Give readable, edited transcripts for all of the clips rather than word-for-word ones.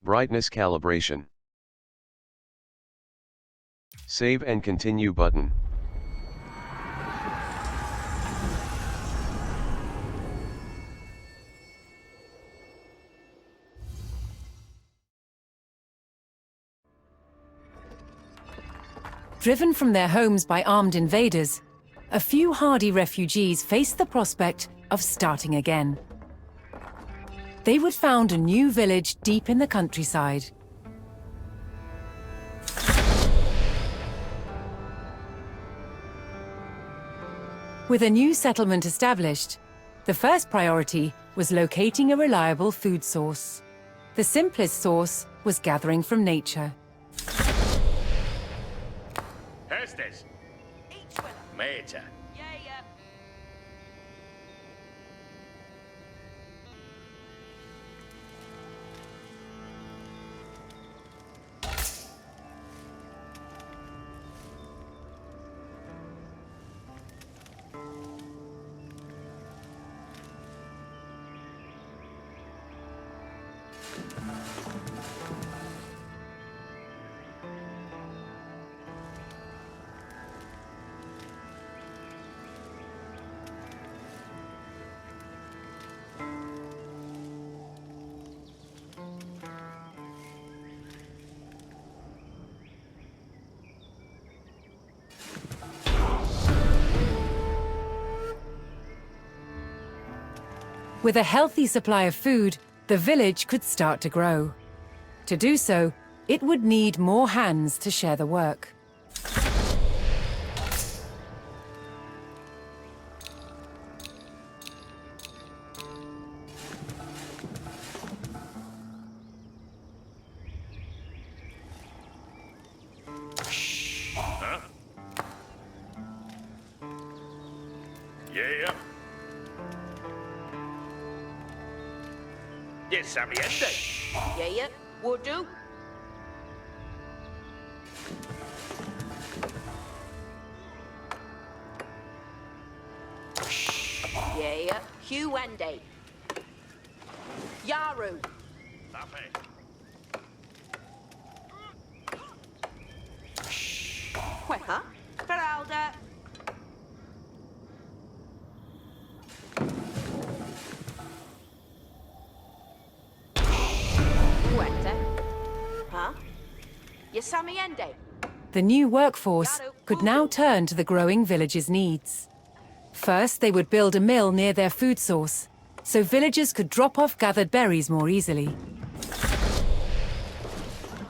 Brightness calibration. Save and continue button. Driven from their homes by armed invaders, a few hardy refugees faced the prospect of starting again. They would found a new village deep in the countryside. With a new settlement established, the first priority was locating a reliable food source. The simplest source was gathering from nature. Hestes. Meta. With a healthy supply of food, the village could start to grow. To do so, it would need more hands to share the work. Yeah. Yes, Sammy, Yeah, would do. Yeah, Hugh Wendy. Yaru. Queha. Feralda. Huh? Yasamiende. The new workforce could now turn to the growing village's needs. First, they would build a mill near their food source, so villagers could drop off gathered berries more easily.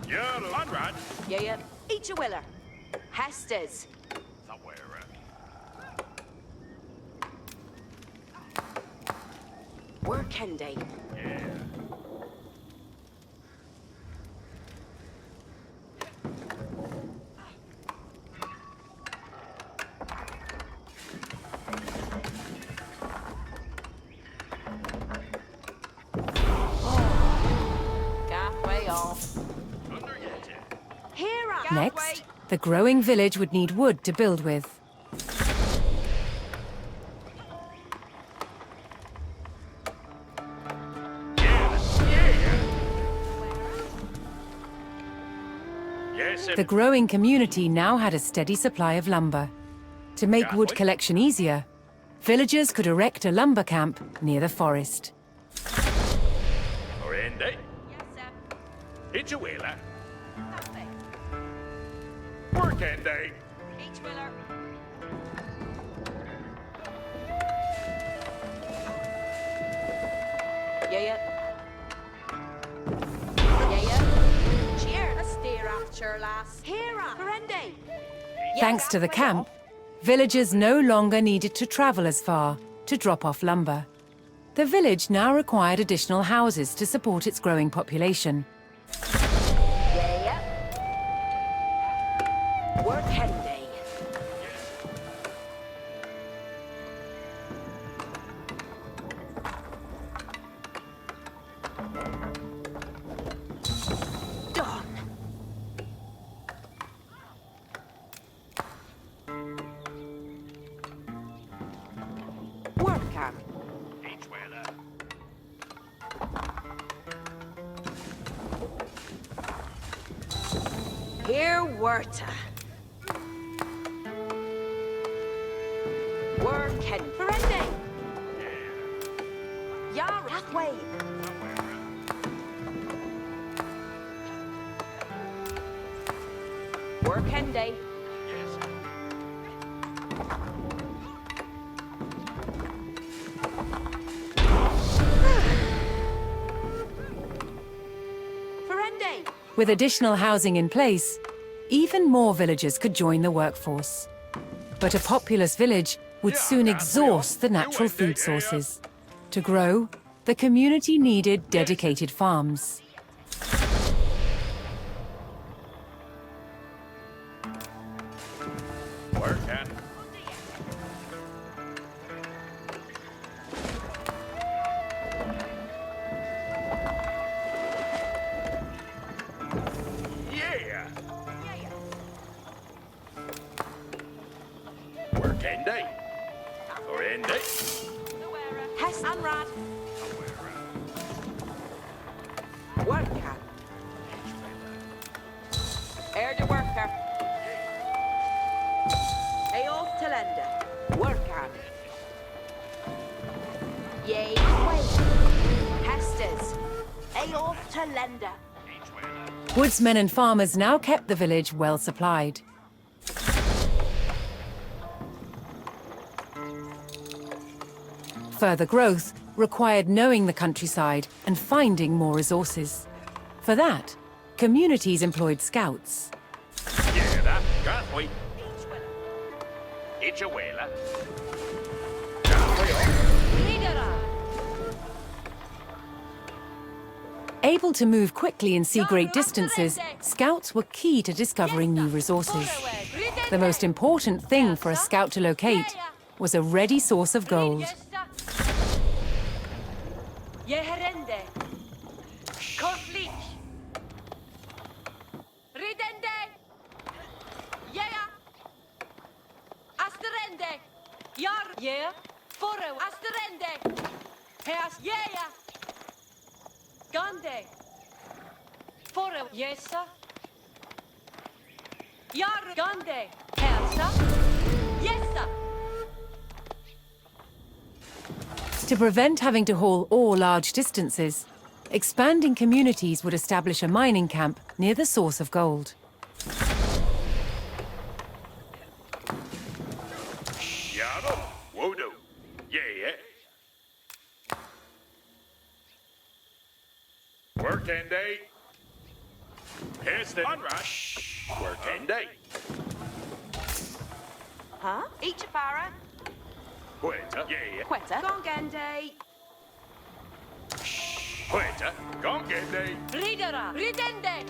Yeah, Conrad. Yeah. Each a willer. Hestes. Somewhere. Workende. Yeah. Next, the growing village would need wood to build with. The growing community now had a steady supply of lumber. To make wood collection easier, villagers could erect a lumber camp near the forest. Orende. It's a wheeler. Workende. Each willer. Yeah. Cheer. A steer after lass. Hera. Ferende. Thanks to the camp, villagers no longer needed to travel as far to drop off lumber. The village now required additional houses to support its growing population. Workende. Done. Worker. Each wheeler. Here Werta. Working. Ferende. Yar halfway. Working day. Ferende. With additional housing in place, even more villagers could join the workforce. But a populous village would soon exhaust the natural food sources. To grow, the community needed dedicated farms. Working. Yeah. Working day. Or end day. Hess and Rad. Worker. Air the worker. Eof Talenda. Worker. Yay, wait. Hestes. Eof Talenda. Woodsmen and farmers now kept the village well supplied. Further growth required knowing the countryside and finding more resources. For that, communities employed scouts. Yeah, that. Can't wait. It's a whaler. Can't wait. Leader. Able to move quickly and see great distances, scouts were key to discovering new resources. The most important thing for a scout to locate was a ready source of gold. Yeherende. Koflik. Ridende. Yeah. Asterende. Yar. Yeah. Foro. Asterende. Heas. Yeah. Gande. Foro. Yes, sir. Yar. Gande. Heas. Yes, sir. To prevent having to haul ore large distances, expanding communities would establish a mining camp near the source of gold. Yaro. Wodo. Yeah. Working day. Here's the unrush. Working day. Huh? Each para. Quetta. Yeah. Quetta. Gongende. Quetta. Gongende day. Ridera. Ridende.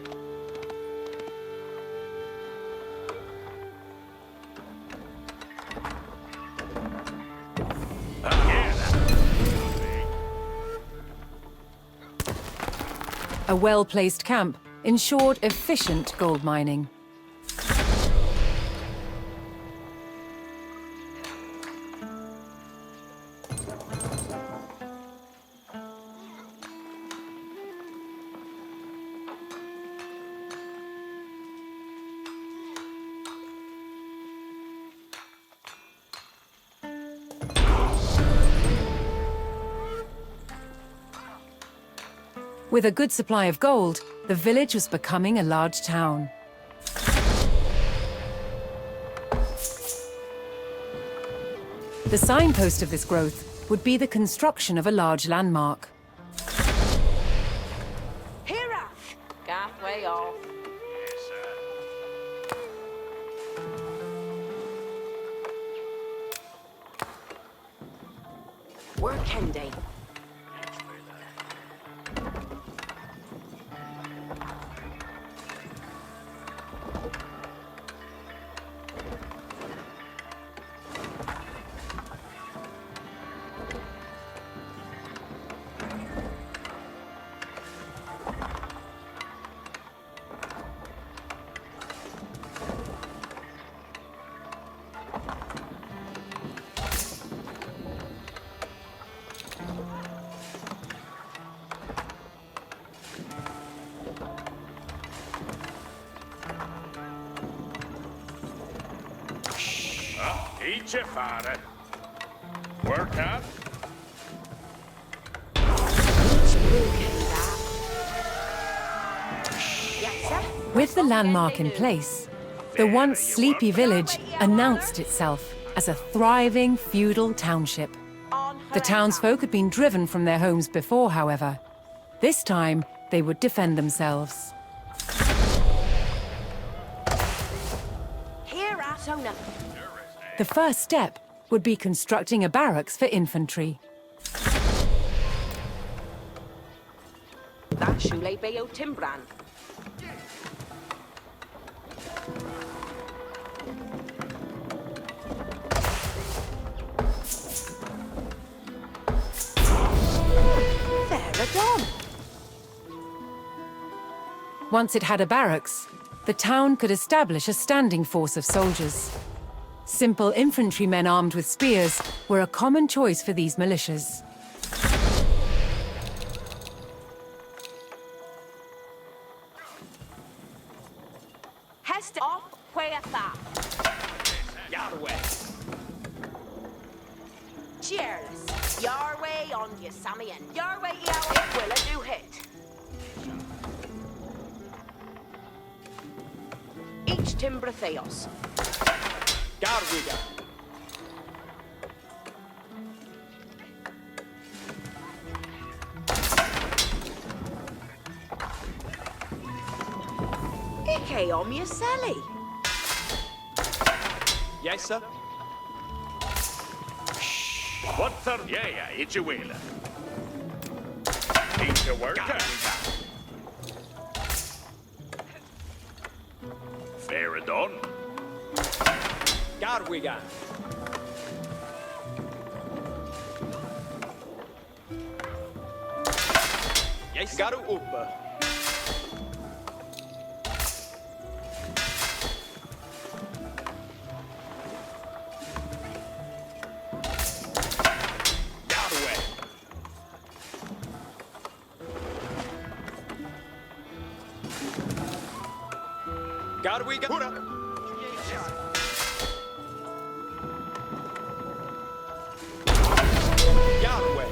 Yeah. A well-placed camp ensured efficient gold mining. With a good supply of gold, the village was becoming a large town. The signpost of this growth would be the construction of a large landmark. Hera. Gathway off. Workende. Idzie fare. Work up. Yes, sir. With the landmark in place, the once sleepy village announced itself as a thriving feudal township. The townsfolk had been driven from their homes before, however. This time, they would defend themselves. Here, Sona. The first step would be constructing a barracks for infantry. That shule beo timbran. Fair done. Once it had a barracks, the town could establish a standing force of soldiers. Simple infantrymen armed with spears were a common choice for these militias. Hester off, where that? Yarway. Cheerless. Your way on you, Sammy, and your way, Yowie, will a do hit. Each timber theos. Garwiga. Ike om je Sally. Yes, sir. What the? Yeah, it's your wheel. It's your work. Fair done. Garwiga. Yes, Garu upp. Garwiga. Hurra!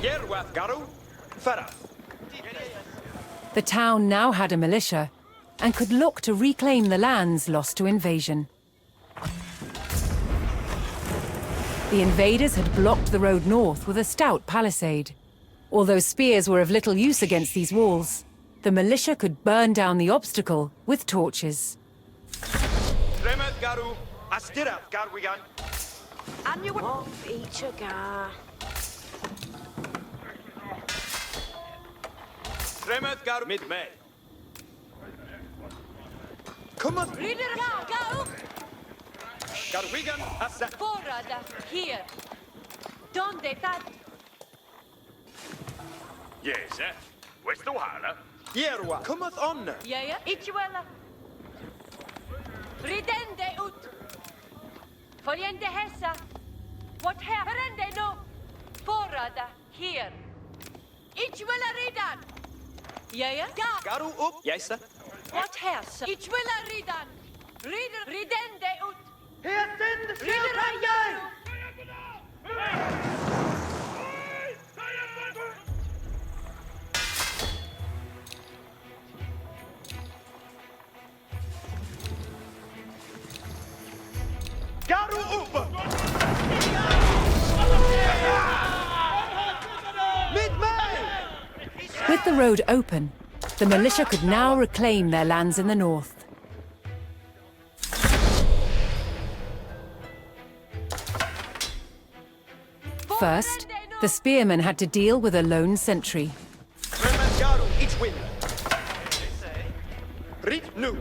Yerwath Garu. Farah. The town now had a militia and could look to reclaim the lands lost to invasion. The invaders had blocked the road north with a stout palisade. Although spears were of little use against these walls, the militia could burn down the obstacle with torches. Remeth Garu. Astira Garwigan. And you will each a gar. Remeth Garu. Mid-May. Come on. Reader, go! Garwigan. Assa. Forrada, here. Donde that? Yes, eh? Questo hala. Yerwa. Cometh on. Yeah, Ichuela. Ridende ut. Foliende hessa. What hair? Rende no. Forrada, here. Ichuela ridan. Yeah, Garu up. Yes, sir. What hair? Ichuela ridan. Reader, ridende ut. Here, send the Reader, ayaru. Garu up. Mid-May. With the road open, the militia could now reclaim their lands in the north. First, the spearmen had to deal with a lone sentry. Remeth Garu. Each win. Read nu.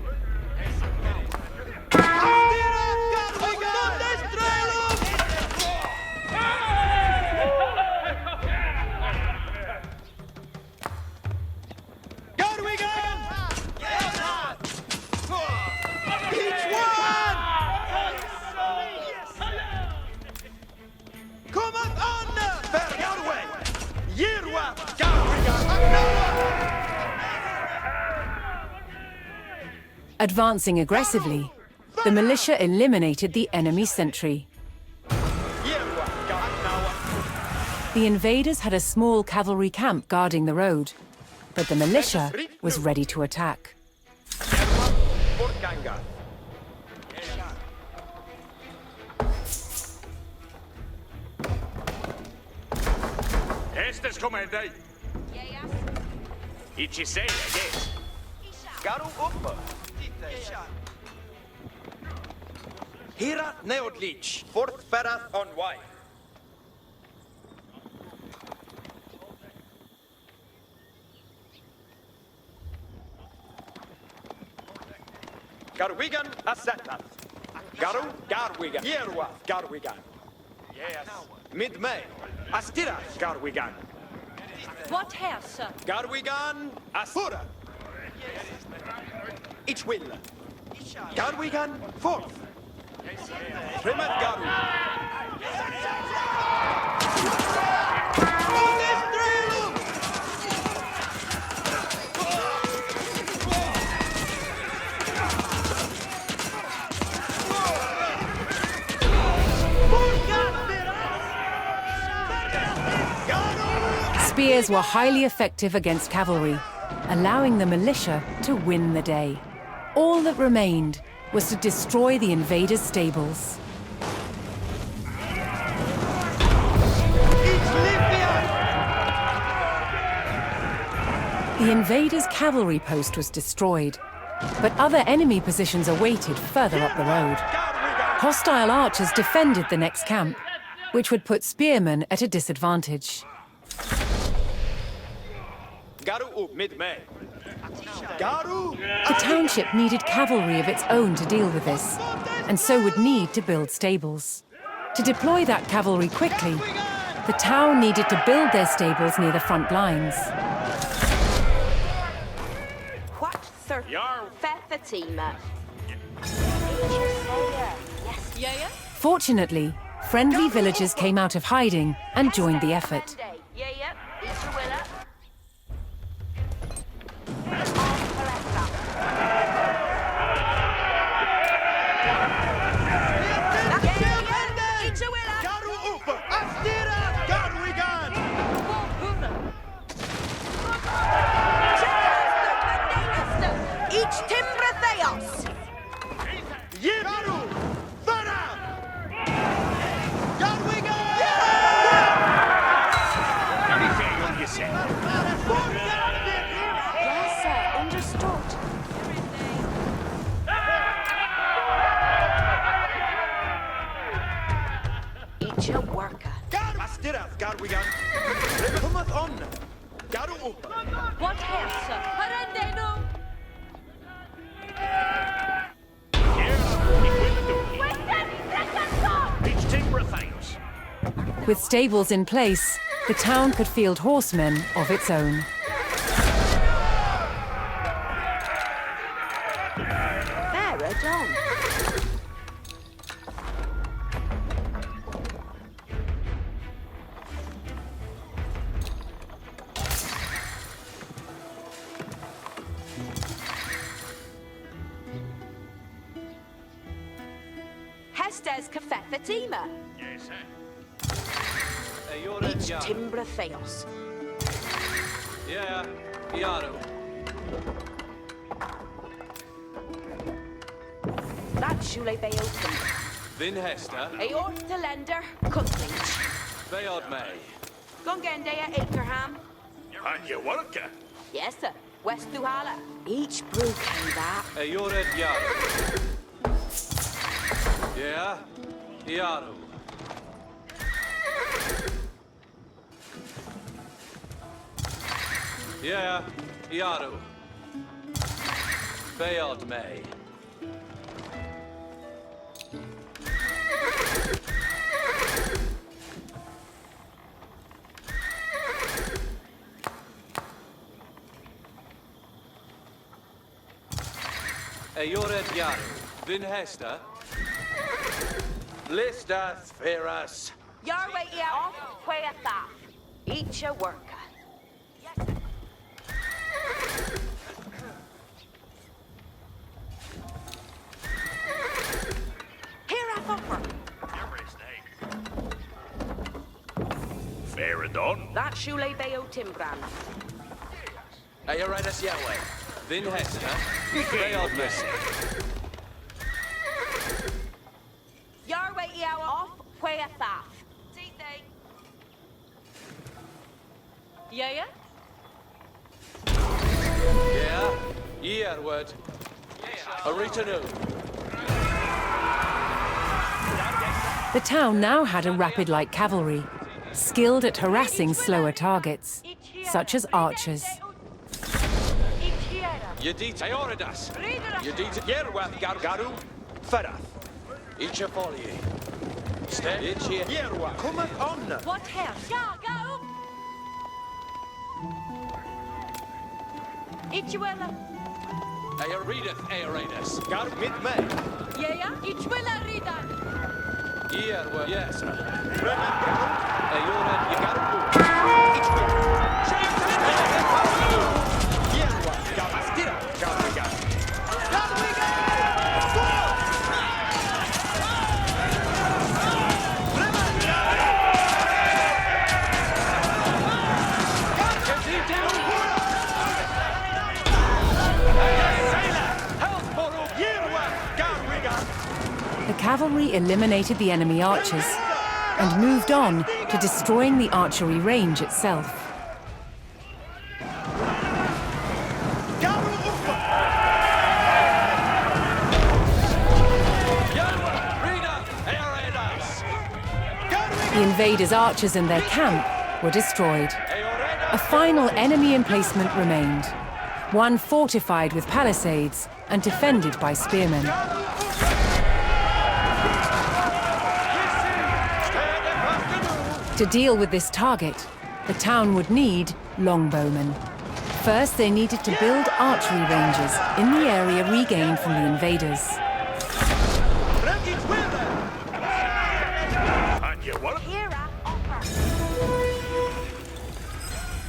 Advancing aggressively, the militia eliminated the enemy sentry. The invaders had a small cavalry camp guarding the road, but the militia was ready to attack. Estes comandei. Ici sei, yes. Garu upp! Hira neodlich, fortfärdas on way. Garwigan asetat. Garu, Garwigan. Yerwa, Garwigan. Yes. Mid-May. Astira, Garwigan. What here, sir? Garwigan Asura. Ich will. Garwigan forth. Primat Garu. Spears were highly effective against cavalry, allowing the militia to win the day. All that remained was to destroy the invaders' stables. The invaders' cavalry post was destroyed, but other enemy positions awaited further up the road. Hostile archers defended the next camp, which would put spearmen at a disadvantage. Garu mid-May. Garu! The township needed cavalry of its own to deal with this, and so would need to build stables. To deploy that cavalry quickly, the town needed to build their stables near the front lines. What sir? Yarr. Fatima. Yes. Fortunately, friendly villagers came out of hiding and joined the effort. Yeah. Each willa. Garu upp! Astira! Garwigan! Each timber theos. Garu! Fara! Garwigan! Anything on your set. Yes, sir. Understood. Each a worker. Garu! Astira! Garwigan! Cometh on! Garu upp! What here, sir? Parendeno! Each timber things. With stables in place, the town could field horsemen of its own. Farah done. Hestes Cafe Fatima. Yes, sir. Each timber theos. Yeah, Yaru. That Shule Beotum. Vin Hester, Aort Telender, Cooklinch. Bayard May. Gongendea Akerham. And your worker. Yes, sir. West Duhala. Each brew came back. Ayored Yaru. Yeah, Yaru. Yeah, Yaru. Bayard May. Ayored Yaru. Vin Hester. Listas Feras. Yarway off, Quayatha. Each a worker. Here I offer. Fair Veradon. That Shule Beo Timbran. Are you ready, Yahweh? Vin Hester. Beod Mei. Yarway Iao off, Quay Thaf. Yeah, yeah? Yeah. Yerward. Aritanu. The town now had a rapid light cavalry, skilled at harassing slower targets, such as archers. Yedit Eoridas. Yedit Yerwath Garu. Farath. Icha Folie. Yerwa. Cometh on. What hair? Ja, go! Ichuela. Eorideth Eoradus. Garu mid May. Yeah, yeah? Ichuela Ridan. Yerward. Yes. Fremen Garu. Eored Yagaru. Yerwa. Gavastira. Garu. The cavalry eliminated the enemy archers and moved on to destroying the archery range itself. The invaders' archers and their camp were destroyed. A final enemy emplacement remained, one fortified with palisades and defended by spearmen. To deal with this target, the town would need longbowmen. First, they needed to build archery ranges in the area regained from the invaders.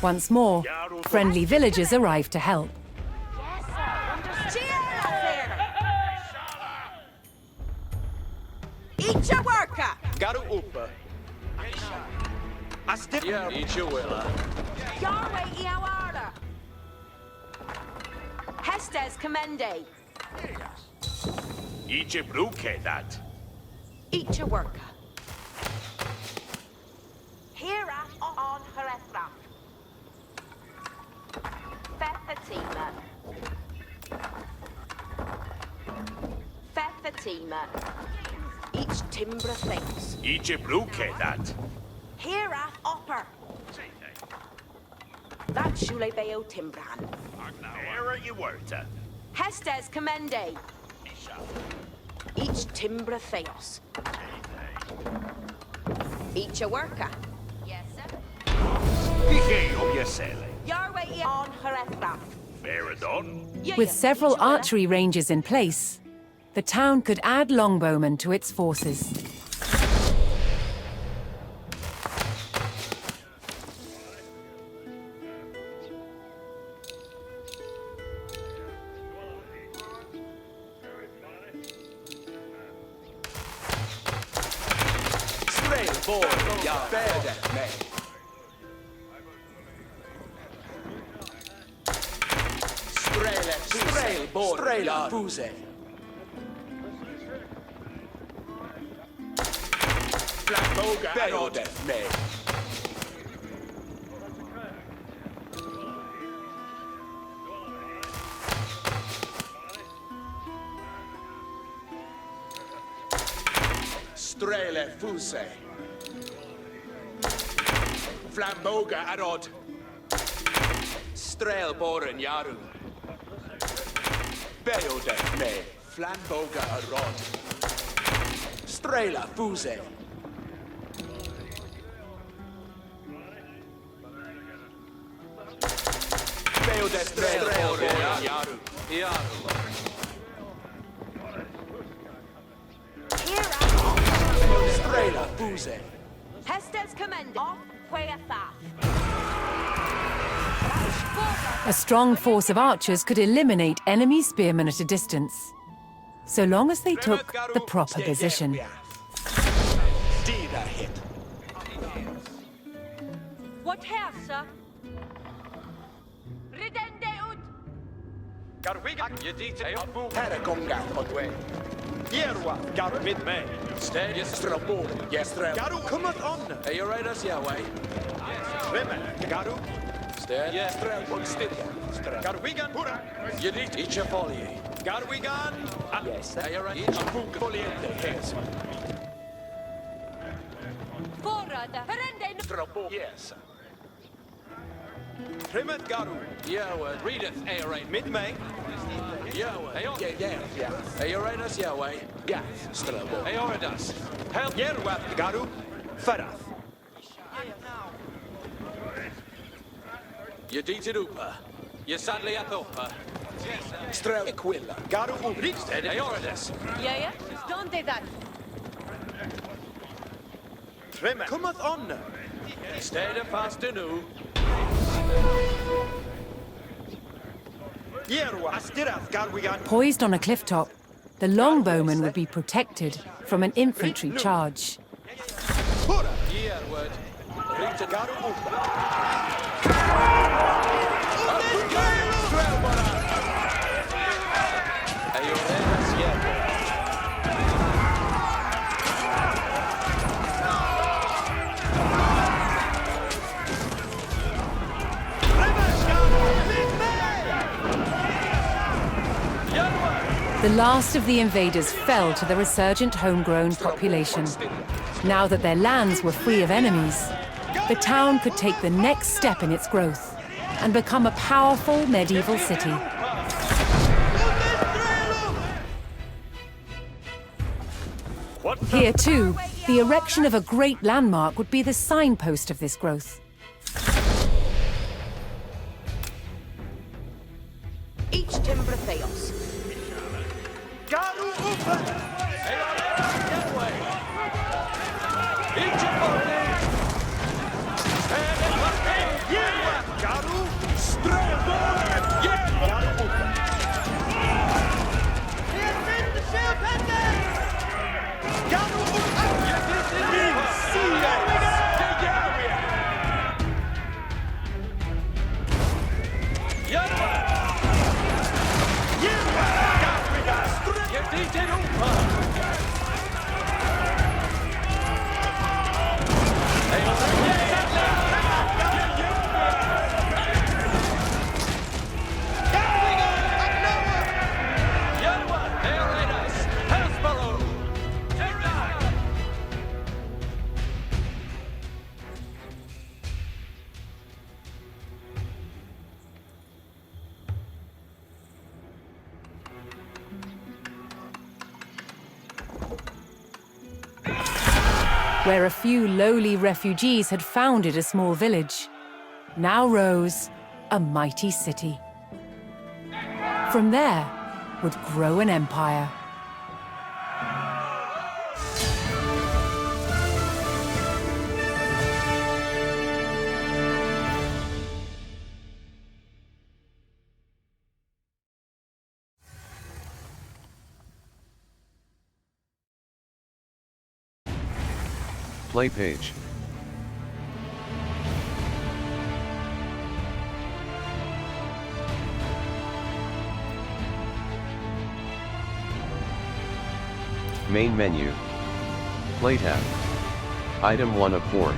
Once more, friendly villagers arrived to help. Each a worker. Garu Upa. Astip. Ichuela. Yarway Iawara. Hestes Commende. Ichibruke that. Each a worker. Hera on Herethra. Fatima. Fatima. Each timber things. Ichibruke that. Hera upper. That Shule Beo Timbran. Era you were. Hestes Commende. Each timber theos. Each a worker. Yes, sir. Pike of Yesele. Yarway on Herethra. Veradon. With several archery ranges in place, the town could add longbowmen to its forces. Fuse. Flamboga Beodeth me. Strele Fuse. Flamboga Arod. Strelboren Yaru. Beodeth me. Flamboga Arod. Strela Fuse. Beodeth Strelboren Yaru. Yaru. Strela Fuse. Hestes Commende. Off Queatha. A strong force of archers could eliminate enemy spearmen at a distance, so long as they took the proper position. What häsa? Ridende ut! Garwigan. You detail. Herrekonga on the way. Yerwa. Garu. Mid May. Stead. Yes. Strabo. Yes, Garu. Cometh on. Are you right us Yahweh? Rimen. Garu. Stead. Yes. Strabo. Still. Garwigan. Pura. You need each a folly. Garwigan. Yes. Are you right? Each book foliente. Yes. Forrada! Perende! Strabo. Yes. Rimet Garu. Yahweh. Readeth. Are you right? Mid May. Yahweh. Yeah. Are you right us Yahweh? Yeah. Strabo. Are you right us? Help. Yerwa. Garu. Farath. You detail upa. You sadly athopa. Strabo. Quilla. Garu. Ubrit. Stead. Are you right us? Ja, ja. Don't that. Rimen. Cometh on. Stead of fast anew. Yerwa. Astirath. Garwigan. Poised on a cliff top, the longbowman would be protected from an infantry charge. Pura. Yahweh. Read it. Garu. Are you right us Yahweh? The last of the invaders fell to the resurgent homegrown population. Now that their lands were free of enemies, the town could take the next step in its growth and become a powerful medieval city. Here too, the erection of a great landmark would be the signpost of this growth. Each timber theos. Garu. Upa. Yahweh. Each a folly. Yerwa. Garu. Strabo. Garu. Upa. Garu. Upa. Where a few lowly refugees had founded a small village, now rose a mighty city. From there would grow an empire. Play page. Main menu. Play tab. Item 1 of 4.